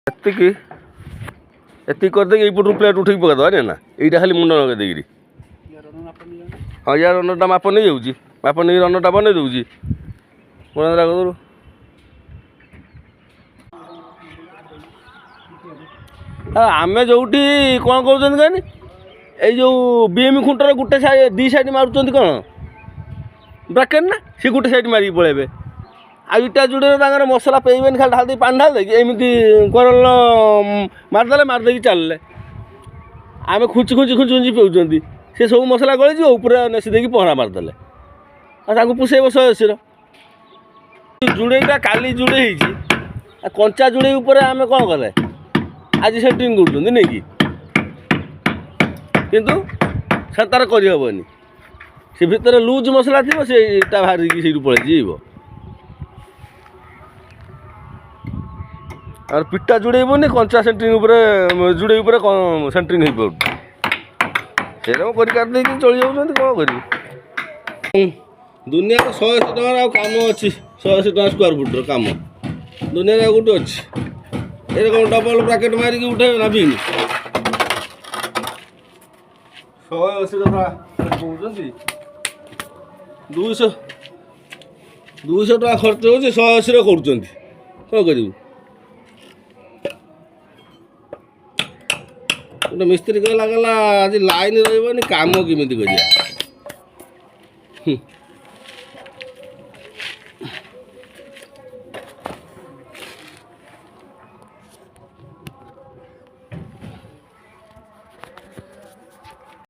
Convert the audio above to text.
ଏତିକି ଏତିକି କରିଦେଇକି ଏଇପଟରୁ ପ୍ଲେଟ୍ ଉଠେଇକି ପକାଇଦେବା ନା ଏଇଟା ଖାଲି ମୁଣ୍ଡ ଲଗେଇ ଦେଇକିରି ହଁ ୟାର ରନଟା ମାପ ନେଇଯାଉଛି ମାପ ନେଇକି ରନଟା ବନେଇ ଦେଉଛି ବନେଇଦେଲା କରୁ ଆମେ ଯେଉଁଠି କ'ଣ କହୁଛନ୍ତି କାହିଁକି ଏଇ ଯେଉଁ ବିଏମ୍ ଖୁଣ୍ଟର ଗୋଟେ ସାଇଡ଼୍ ଦୁଇ ସାଇଡ଼୍ ମାରୁଛନ୍ତି କ'ଣ ବ୍ରାକେଟ୍ ନା ସେ ଗୋଟେ ସାଇଡ଼୍ ମାରିକି ପଳେଇବେ ଆଉ ଇଟା ଯୋଡ଼େ ତାଙ୍କର ମସଲା ପେଇବେନି ଖାଲି ଢାଳି ଦେଇ ପାଣି ଢାଳି ଦେଇକି ଏମିତି କରଲ ମାରିଦେଲେ ମାରିଦେଇକି ଚାଲିଲେ ଆମେ ଖୁଞ୍ଚି ପେଉଛନ୍ତି ସେ ସବୁ ମସଲା ଗଳିଯିବ ଉପରେ ନେସି ଦେଇକି ପହଁରା ମାରିଦେଲେ ଆଉ ତାଙ୍କୁ ପୁଷେଇବ 180ର ଯୋଡ଼େଇଟା କାଲି ଯୋଡ଼େଇ ହେଇଛି ଆଉ କଞ୍ଚା ଯୋଡ଼େଇ ଉପରେ ଆମେ କ'ଣ କଲେ ଆଜି ସେଣ୍ଟ୍ରିଂ କରୁଛନ୍ତି ନାଇକି କିନ୍ତୁ ସେ ତାର କରିହେବନି ସେ ଭିତରେ ଲୁଜ୍ ମସଲା ଥିବ ସେଇଟା ବାହାରିକି ସେଇଠୁ ପଳେଇଯିବ আর পিঠা জুড়েইবনি কঞ্চা সেন্ট্রিং উপরে জুড়েই উপরে সেন্ট্রিং হয়ে পড়ুଛି সেরকম করে কাটি ଦେଇକି চলি যাଉଛନ୍ତି କ'ଣ କରିବି ଦୁନିଆରେ 180 ଟଙ୍କାର ଆଉ କାମ ଅଛି 180 ଟଙ୍କା ସ୍କୋୟାର ଫୁଟର କାମ ଦୁନିଆରେ ଆଉ ଗୋଟେ ଅଛି ଏରେ କ'ଣ ଡବଲ ବ୍ରାକେଟ୍ ମାରିକି ଉଠେଇବେ ନା ବିନ୍ 180 ଟଙ୍କା କହୁଛନ୍ତି 200 ଟଙ୍କା ଖର୍ଚ୍ଚ ହେଉଛି 180ରେ କରୁଛନ୍ତି କ'ଣ କରିବୁ ଗୋଟେ ମିସ୍ତ୍ରୀ କହିଲା ଆଜି ଲାଇନ୍ ରହିବନି କାମ କେମିତି କରିବା